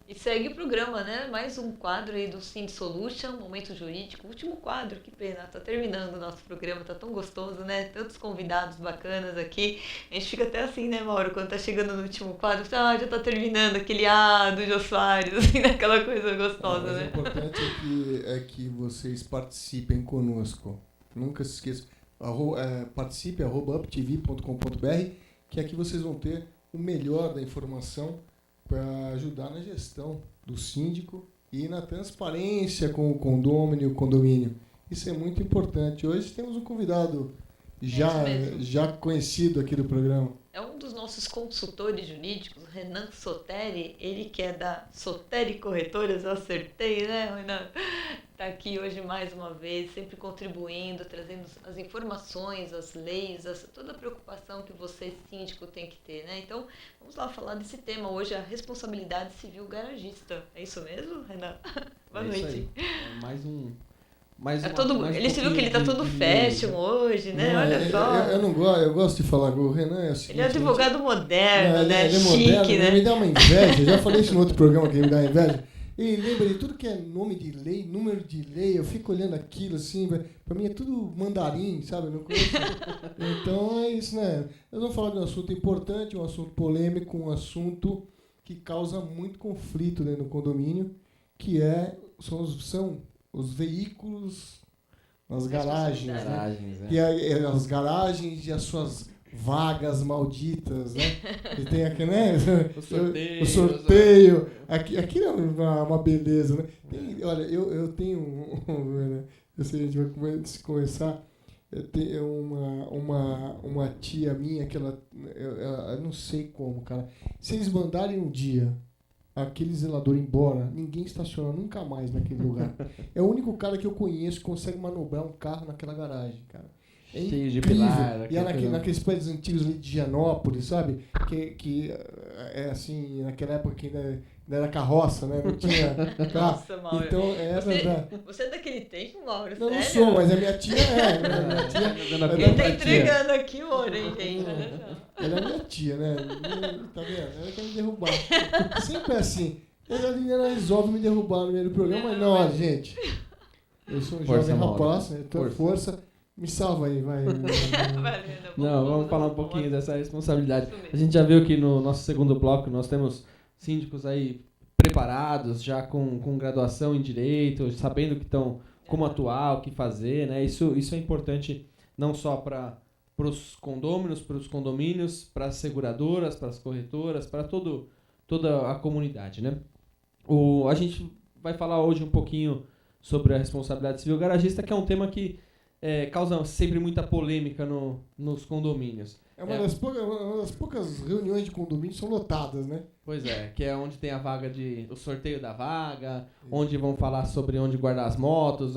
E segue o programa, né? Mais um quadro aí do Sind Solution, Momento Jurídico. Último quadro, que pena. Tá terminando o nosso programa, tá tão gostoso, né? Tantos convidados bacanas aqui. A gente fica até assim, né, Mauro? Quando tá chegando no último quadro, já tá terminando aquele do Jô Soares, assim, né? Aquela coisa gostosa, mas né? O importante é que vocês participem conosco. Nunca se esqueçam. Participe, @uptv.com.br, que aqui vocês vão ter o melhor da informação para ajudar na gestão do síndico e na transparência com o condomínio. Isso é muito importante. Hoje temos um convidado já conhecido aqui do programa. É um dos nossos consultores jurídicos, Renan Soteri, ele que é da Soteri Corretoras, eu acertei, né, Renan? Está aqui hoje mais uma vez, sempre contribuindo, trazendo as informações, as leis, toda a preocupação que você, síndico, tem que ter, né? Então, vamos lá falar desse tema hoje, a responsabilidade civil garagista. É isso mesmo, Renan? Boa noite. Isso aí. É mais um ele se viu que ele tá todo fashion hoje, né? Olha só. Eu gosto de falar com o Renan. Ele é advogado moderno, né? Ele é chique, moderno, né? Ele me dá uma inveja. Eu já falei isso no outro programa que ele me dá inveja. Ele lembra de tudo que é nome de lei, número de lei. Eu fico olhando aquilo assim. Pra mim é tudo mandarim, sabe? Eu não conheço. Então é isso, né? Nós vamos falar de um assunto importante, um assunto polêmico, um assunto que causa muito conflito dentro do condomínio, que são os veículos nas garagens, né? E as garagens e as suas vagas malditas, né? E tem aqui, né? O sorteio. Aqui é uma beleza, né? Olha, eu tenho eu sei, a gente vai começar. Eu tenho uma tia minha que eu não sei como, cara. Se eles mandarem um dia aquele zelador embora, ninguém estaciona nunca mais naquele lugar. É o único cara que eu conheço que consegue manobrar um carro naquela garagem, cara. É cheio incrível. De pilar. E é naqueles prédios antigos ali de Gianópolis, sabe? Que é assim, naquela época que ainda era carroça, né? Não tinha carro. Nossa, Mauro. Então, você é daquele tempo, Mauro? Não, sério? não sou, mas a minha tia é. Minha tia, Quem tá entregando aqui ouro, hein, gente? Ela é minha tia, né? Tá vendo? Ela quer me derrubar. Sempre é assim. Ela resolve me derrubar no meio do programa, mas não, olha, gente. Eu sou um jovem rapaz, né? Então, força. Me salva aí, vai. Não, vamos falar um pouquinho dessa responsabilidade. A gente já viu que no nosso segundo bloco nós temos síndicos aí preparados, já com graduação em direito, sabendo que estão como atuar, o que fazer, né? Isso é importante não só para os condôminos, para os condomínios, para as seguradoras, para as corretoras, para toda a comunidade, né? A gente vai falar hoje um pouquinho sobre a responsabilidade civil garagista, que é um tema que causa sempre muita polêmica nos condomínios. É uma das poucas reuniões de condomínio são lotadas, né? Pois é, que é onde tem o sorteio da vaga, onde vão falar sobre onde guardar as motos,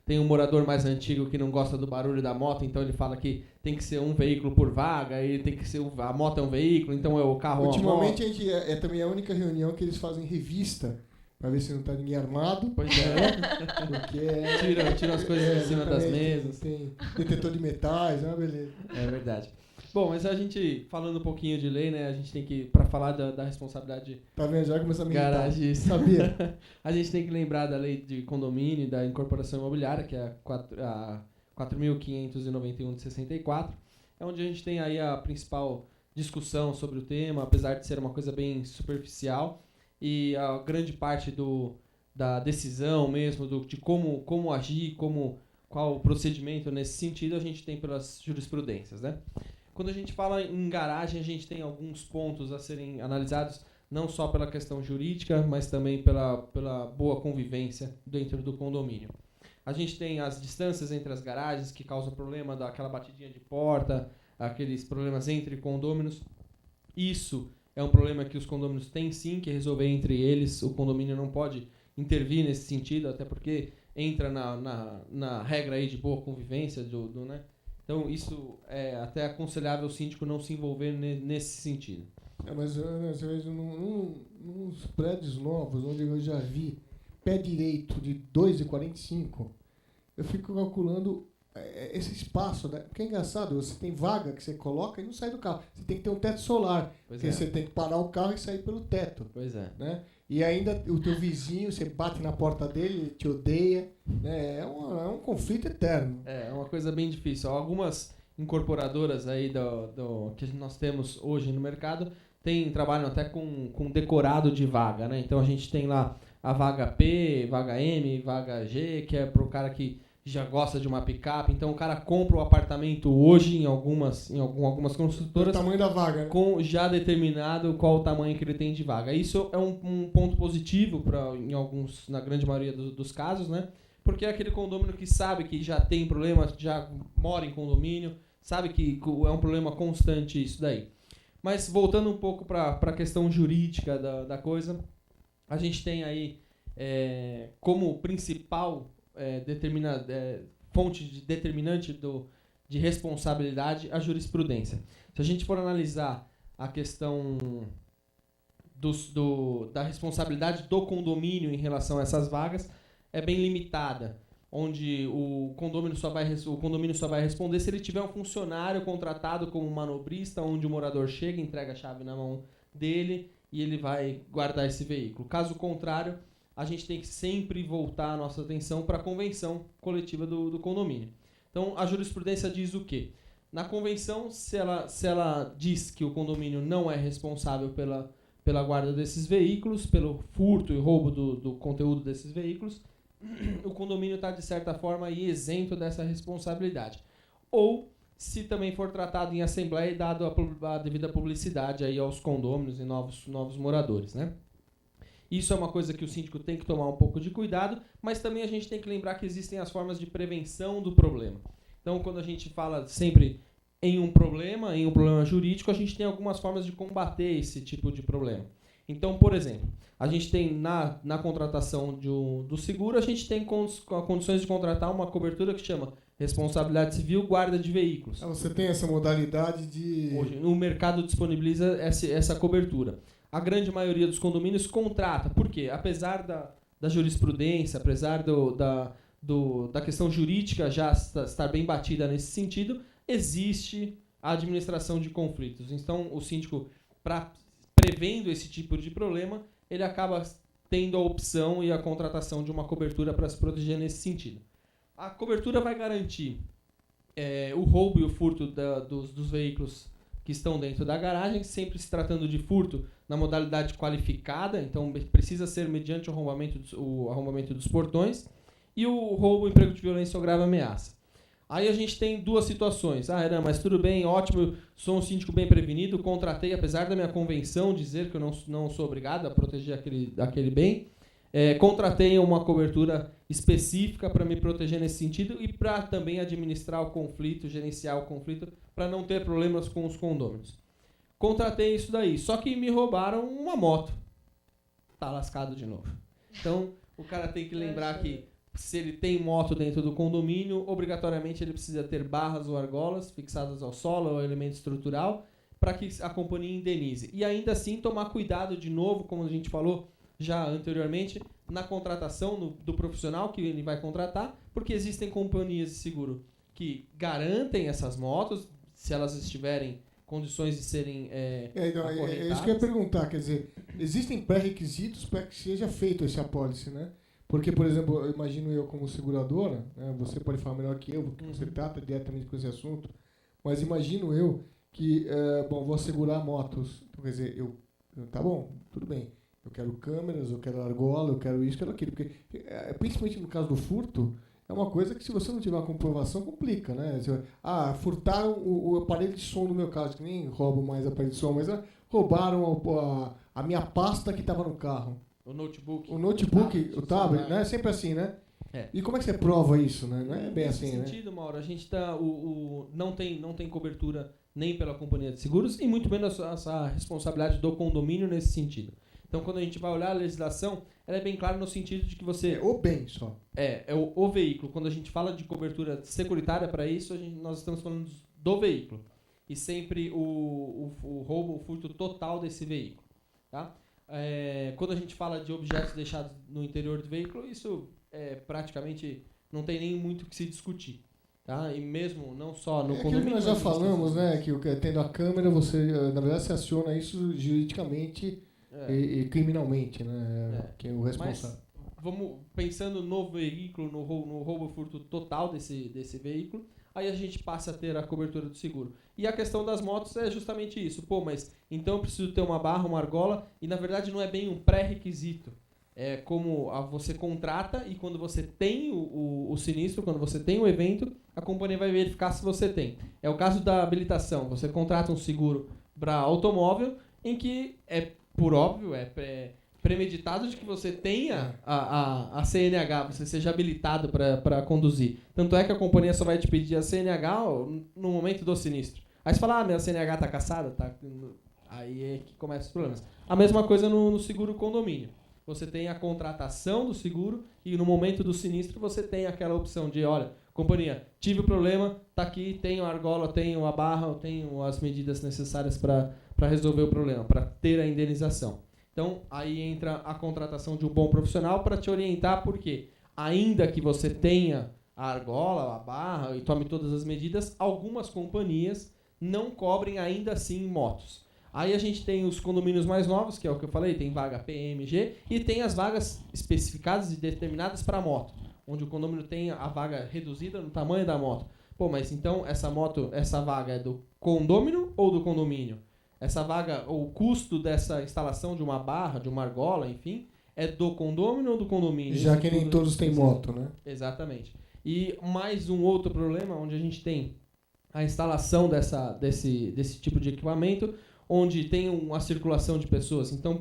tem um morador mais antigo que não gosta do barulho da moto, então ele fala que tem que ser um veículo por vaga, e tem que ser a moto é um veículo, então é o carro Ultimamente a gente é também a única reunião que eles fazem revista, pra ver se não tá ninguém armado. Pois é. Porque tiram as coisas de cima das mesas. Tem detetor de metais, é uma beleza. É verdade. Bom, mas a gente, falando um pouquinho de lei, né, a gente tem que, para falar da responsabilidade tá vendo? Já começa a me garagista, sabia? A gente tem que lembrar da lei de condomínio e da incorporação imobiliária, que é a 4.591 de 64, é onde a gente tem aí a principal discussão sobre o tema, apesar de ser uma coisa bem superficial, e a grande parte da decisão mesmo, de como agir, qual o procedimento nesse sentido, a gente tem pelas jurisprudências, né? Quando a gente fala em garagem, a gente tem alguns pontos a serem analisados, não só pela questão jurídica, mas também pela boa convivência dentro do condomínio. A gente tem as distâncias entre as garagens, que causam problema daquela batidinha de porta, aqueles problemas entre condôminos. Isso é um problema que os condôminos têm sim que resolver entre eles. O condomínio não pode intervir nesse sentido, até porque entra na regra aí de boa convivência, né? Então, isso é até aconselhável o síndico não se envolver nesse sentido. Mas às vezes nos prédios novos, onde eu já vi pé direito de 2,45, eu fico calculando esse espaço, né? Porque é engraçado, você tem vaga que você coloca e não sai do carro. Você tem que ter um teto solar, porque você tem que parar o carro e sair pelo teto. Pois é. Né? E ainda o teu vizinho, você bate na porta dele, ele te odeia. Né? É um conflito eterno. É uma coisa bem difícil. Algumas incorporadoras aí que nós temos hoje no mercado trabalham até com decorado de vaga, né? Então a gente tem lá a vaga P, vaga M, vaga G, que é para o cara que já gosta de uma picape. Então o cara compra o apartamento hoje em algumas construtoras. O tamanho da vaga, né? Com já determinado qual o tamanho que ele tem de vaga. Isso é um ponto positivo na grande maioria dos casos, né? Porque é aquele condomínio que sabe que já tem problema, já mora em condomínio, sabe que é um problema constante isso daí. Mas voltando um pouco para a questão jurídica da coisa, a gente tem aí como principal fonte determinante de responsabilidade a jurisprudência. Se a gente for analisar a questão da responsabilidade do condomínio em relação a essas vagas, é bem limitada, onde o condomínio só vai responder se ele tiver um funcionário contratado como manobrista, onde o morador chega, entrega a chave na mão dele e ele vai guardar esse veículo. Caso contrário, a gente tem que sempre voltar a nossa atenção para a convenção coletiva do condomínio. Então, a jurisprudência diz o quê? Na convenção, se ela diz que o condomínio não é responsável pela guarda desses veículos, pelo furto e roubo do conteúdo desses veículos, o condomínio está, de certa forma, aí isento dessa responsabilidade. Ou, se também for tratado em assembleia e dado a devida publicidade aí aos condôminos e novos moradores, né? Isso é uma coisa que o síndico tem que tomar um pouco de cuidado, mas também a gente tem que lembrar que existem as formas de prevenção do problema. Então, quando a gente fala sempre em um problema jurídico, a gente tem algumas formas de combater esse tipo de problema. Então, por exemplo, a gente tem na contratação do seguro, a gente tem condições de contratar uma cobertura que chama responsabilidade civil, guarda de veículos. Você tem essa modalidade de... Hoje, o mercado disponibiliza essa cobertura. A grande maioria dos condomínios contrata. Por quê? Apesar da jurisprudência, apesar da questão jurídica já estar bem batida nesse sentido, existe a administração de conflitos. Então, o síndico, prevendo esse tipo de problema, ele acaba tendo a opção e a contratação de uma cobertura para se proteger nesse sentido. A cobertura vai garantir o roubo e o furto dos veículos que estão dentro da garagem, sempre se tratando de furto na modalidade qualificada, então precisa ser mediante o arrombamento dos portões, e o roubo, emprego de violência ou grave ameaça. Aí a gente tem duas situações. Mas tudo bem, ótimo, sou um síndico bem prevenido, contratei, apesar da minha convenção dizer que eu não sou obrigado a proteger aquele bem, contratei uma cobertura específica para me proteger nesse sentido e para também administrar o conflito, gerenciar o conflito, para não ter problemas com os condôminos. Contratei isso daí, só que me roubaram uma moto. Tá lascado de novo. Então, o cara tem que lembrar que se ele tem moto dentro do condomínio, obrigatoriamente ele precisa ter barras ou argolas fixadas ao solo ou ao elemento estrutural para que a companhia indenize. E ainda assim tomar cuidado de novo, como a gente falou já anteriormente, na contratação do profissional que ele vai contratar, porque existem companhias de seguro que garantem essas motos, se elas estiverem condições de serem acorrentadas. É isso que eu ia perguntar, quer dizer, existem pré-requisitos para que seja feito esse apólice, né? Porque, por exemplo, eu imagino eu como seguradora, né, você pode falar melhor que eu, porque você trata diretamente com esse assunto, mas imagino eu que, vou assegurar motos. Então, quer dizer, tá bom, tudo bem. Eu quero câmeras, eu quero argola, eu quero isso, eu quero aquilo. Porque, principalmente no caso do furto, é uma coisa que se você não tiver uma comprovação, complica, né? Furtaram o aparelho de som do meu carro, que nem roubo mais aparelho de som, mas roubaram a minha pasta que estava no carro. O notebook. O tablet, né? É sempre assim, né? E como é que você prova isso, né? Não é bem assim, né? Nesse sentido, Mauro, a gente não tem cobertura nem pela companhia de seguros e muito menos essa responsabilidade do condomínio nesse sentido. Então, quando a gente vai olhar a legislação, ela é bem clara no sentido de que você... O bem só. É o veículo. Quando a gente fala de cobertura securitária para isso, nós estamos falando do veículo. E sempre o roubo, o furto total desse veículo. Tá? Quando a gente fala de objetos deixados no interior do veículo, isso praticamente não tem nem muito o que se discutir. Tá? E mesmo não só no condomínio... que nós já falamos, né? Que tendo a câmera, você, na verdade, se aciona isso juridicamente e criminalmente, né? Que é o responsável. Mas, vamos pensando no veículo, no roubo furto total desse veículo, aí a gente passa a ter a cobertura do seguro. E a questão das motos é justamente isso. Pô, mas então eu preciso ter uma barra, uma argola, e na verdade não é bem um pré-requisito. É como você contrata e quando você tem o sinistro, quando você tem o evento, a companhia vai verificar se você tem. É o caso da habilitação. Você contrata um seguro para automóvel em que por óbvio, premeditado de que você tenha a CNH, você seja habilitado para conduzir. Tanto é que a companhia só vai te pedir a CNH no momento do sinistro. Aí você fala, minha CNH tá caçada? Tá. Aí é que começam os problemas. A mesma coisa no seguro condomínio. Você tem a contratação do seguro e no momento do sinistro você tem aquela opção de, olha, companhia, tive o problema, tá aqui, tenho a argola, tenho a barra, tenho as medidas necessárias para resolver o problema, para ter a indenização. Então, aí entra a contratação de um bom profissional para te orientar, porque ainda que você tenha a argola, a barra e tome todas as medidas, algumas companhias não cobrem ainda assim motos. Aí a gente tem os condomínios mais novos, que é o que eu falei, tem vaga PMG, e tem as vagas especificadas e determinadas para moto, onde o condomínio tem a vaga reduzida no tamanho da moto. Pô, mas então essa vaga é do condômino ou do condomínio? Essa vaga, o custo dessa instalação de uma barra, de uma argola, enfim, é do condômino ou do condomínio? Já que nem todos têm moto, né? Exatamente. E mais um outro problema, onde a gente tem a instalação desse tipo de equipamento, onde tem uma circulação de pessoas. Então,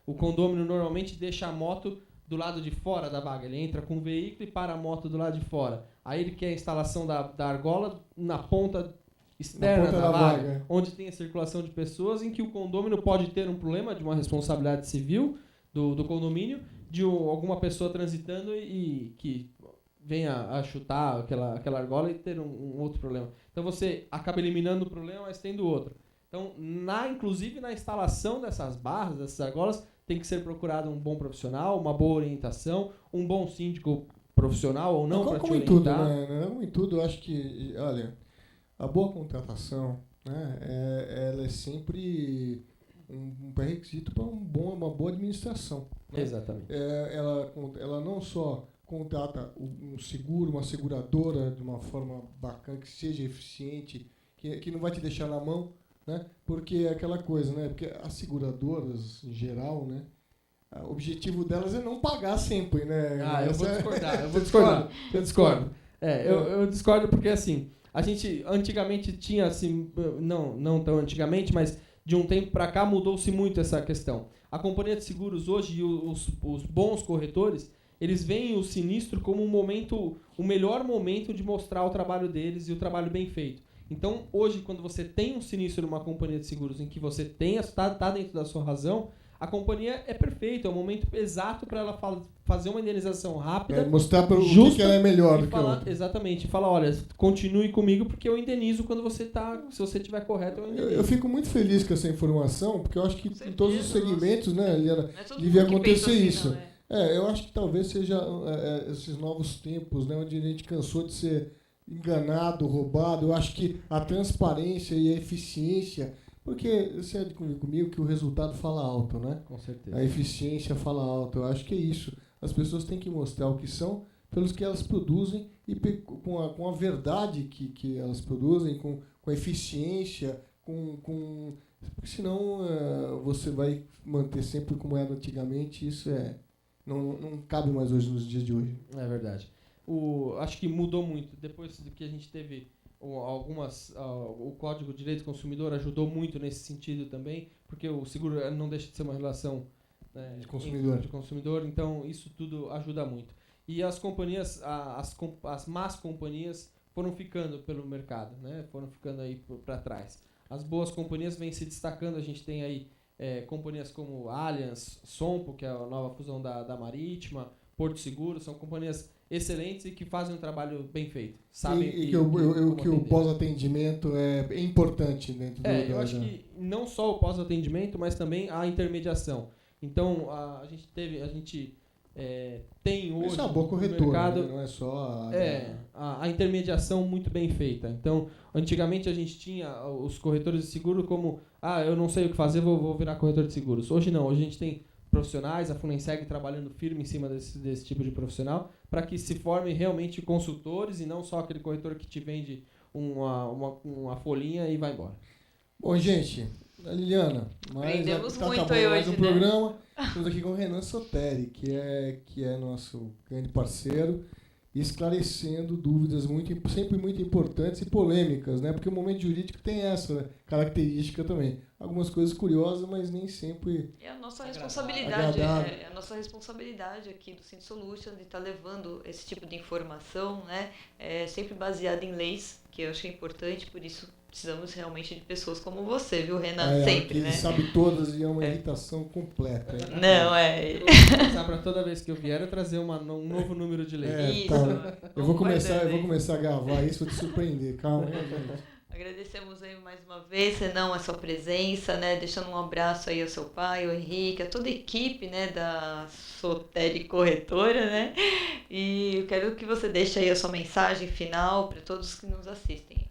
o condômino normalmente deixa a moto do lado de fora da vaga. Ele entra com o veículo e para a moto do lado de fora. Aí ele quer a instalação da argola na ponta externa da vaga, onde tem a circulação de pessoas, em que o condômino pode ter um problema de uma responsabilidade civil do condomínio, de alguma pessoa transitando e que venha a chutar aquela argola e ter um outro problema. Então você acaba eliminando o problema, mas tendo outro. Então, inclusive na instalação dessas barras, dessas argolas, tem que ser procurado um bom profissional, uma boa orientação, um bom síndico profissional ou não para te orientar. Tudo, né? Como em tudo, eu acho que, olha, a boa contratação, né, ela é sempre um pré-requisito para uma boa administração. Né? Exatamente. Ela não só contrata um seguro, uma seguradora de uma forma bacana, que seja eficiente, que não vai te deixar na mão, né? Porque é aquela coisa, né? Porque as seguradoras, em geral, né? O objetivo delas é não pagar sempre, né? Eu vou discordar. Eu discordo. Eu discordo porque, assim, a gente antigamente tinha, assim, não tão antigamente, mas de um tempo para cá mudou-se muito essa questão. A companhia de seguros hoje e os bons corretores, eles veem o sinistro como o melhor momento de mostrar o trabalho deles e o trabalho bem feito. Então, hoje, quando você tem um sinistro numa companhia de seguros em que você está dentro da sua razão, a companhia é perfeita, é o momento exato para ela fazer uma indenização rápida. Mostrar para o que ela é melhor do que o... Exatamente. Fala, olha, continue comigo porque eu indenizo quando se você estiver correto, eu indenizo. Eu fico muito feliz com essa informação, porque eu acho que em todos os segmentos, né, Eliana, devia acontecer isso. Eu acho que talvez seja esses novos tempos, né, onde a gente cansou de ser enganado, roubado. Eu acho que a transparência e a eficiência, porque você é de comigo que o resultado fala alto, né? Com certeza. A eficiência fala alto. Eu acho que é isso. As pessoas têm que mostrar o que são pelos que elas produzem e com a verdade que elas produzem, com a eficiência, porque senão você vai manter sempre como era antigamente. Isso não cabe mais hoje nos dias de hoje. É verdade. Acho que mudou muito. Depois que a gente teve o Código de Direito do Consumidor ajudou muito nesse sentido também, porque o seguro não deixa de ser uma relação, né, de consumidor, então isso tudo ajuda muito. E as companhias, as más companhias foram ficando pelo mercado, né? Foram ficando aí para trás. As boas companhias vêm se destacando, a gente tem aí companhias como Allianz, Sompo, que é a nova fusão da Marítima, Porto Seguro, são companhias excelentes e que fazem um trabalho bem feito. Sabem que o pós-atendimento é importante dentro do... Eu acho que não só o pós-atendimento, mas também a intermediação. Então, a gente tem hoje isso é uma boa corretora, no mercado, né? Não é só a intermediação muito bem feita. Então, antigamente a gente tinha os corretores de seguro como eu não sei o que fazer, vou virar corretor de seguros. Hoje não, hoje a gente tem profissionais, a Funenseg trabalhando firme em cima desse tipo de profissional, para que se formem realmente consultores e não só aquele corretor que te vende uma folhinha e vai embora. Bom, gente, Liliana, aprendemos muito mais hoje, um programa. Estamos aqui com o Renan Soteri, que é nosso grande parceiro, esclarecendo dúvidas sempre muito importantes e polêmicas, né? Porque o momento jurídico tem essa característica também. Algumas coisas curiosas, mas nem sempre... É a nossa responsabilidade, é a nossa responsabilidade aqui do Cindy Solutions de estar levando esse tipo de informação, né? Sempre baseada em leis, que eu achei importante, por isso precisamos realmente de pessoas como você, viu, Renan? Sempre, né? Ele sabe todas e é uma irritação completa. Não, Eu vou começar para toda vez que eu vier trazer um novo número de lei. Isso. Eu vou começar a gravar isso, vou te surpreender. Calma, gente. Agradecemos aí mais uma vez, Renan, a sua presença, né? Deixando um abraço aí ao seu pai, ao Henrique, a toda a equipe, né, da Soteri Corretora, né? E eu quero que você deixe aí a sua mensagem final para todos que nos assistem.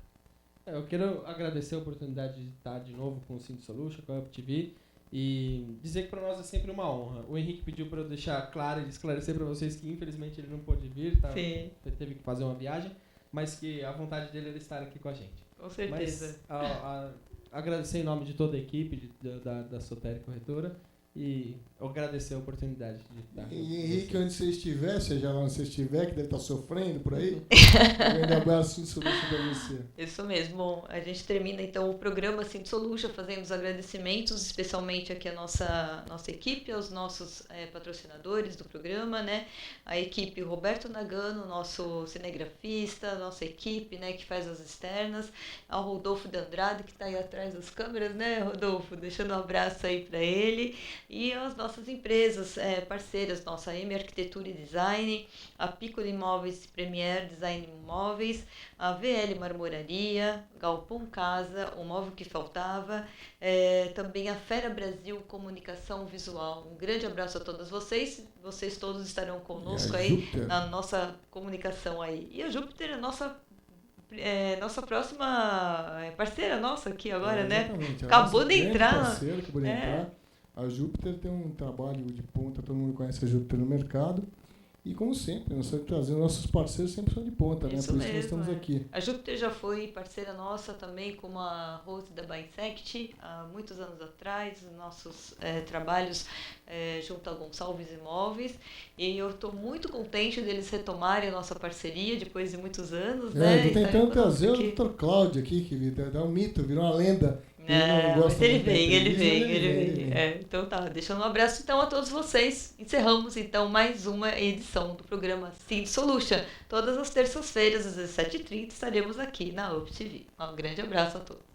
Eu quero agradecer a oportunidade de estar de novo com o Cindy Solutions, com a UpTV, e dizer que para nós é sempre uma honra. O Henrique pediu para eu deixar claro e esclarecer para vocês que infelizmente ele não pôde vir, ele teve que fazer uma viagem, mas que a vontade dele era estar aqui com a gente. Com certeza. Mas, agradecer em nome de toda a equipe da Soteri Corretora e agradecer a oportunidade de estar aqui. E Henrique, onde você estiver, seja lá onde você estiver, que deve estar sofrendo por aí, um grande abraço de solução para você. Isso mesmo. Bom, a gente termina então o programa Cindy Solutions fazendo os agradecimentos, especialmente aqui a nossa equipe, aos nossos patrocinadores do programa, né? A equipe Roberto Nagano, nosso cinegrafista, nossa equipe, né, que faz as externas, ao Rodolfo de Andrade, que está aí atrás das câmeras, né, Rodolfo? Deixando um abraço aí para ele. E as nossas empresas parceiras, nossa M Arquitetura e Design, a Piccolo Imóveis Premier Design Imóveis, a VL Marmoraria, Galpão Casa, o móvel que faltava, também a Fera Brasil Comunicação Visual. Um grande abraço a todos vocês todos estarão conosco aí na nossa comunicação aí. E a Júpiter é nossa próxima parceira nossa aqui agora, né? Acabou de entrar. A Júpiter tem um trabalho de ponta, todo mundo conhece a Júpiter no mercado. E como sempre, nós estamos trazendo nossos parceiros sempre são de ponta, né? Por isso que nós estamos aqui. A Júpiter já foi parceira nossa também, como a Rose da Binsect, há muitos anos atrás, nossos trabalhos junto a Gonçalves Imóveis. E eu estou muito contente deles retomarem a nossa parceria depois de muitos anos. Estou tentando trazer o Dr. Cláudio aqui, que é um mito, virou uma lenda. Mas ele vem. Então tá, deixando um abraço então a todos vocês. Encerramos então mais uma edição do programa Cindy Solutions. Todas as terças-feiras às 17h30 estaremos aqui na UpTV. Um grande abraço a todos.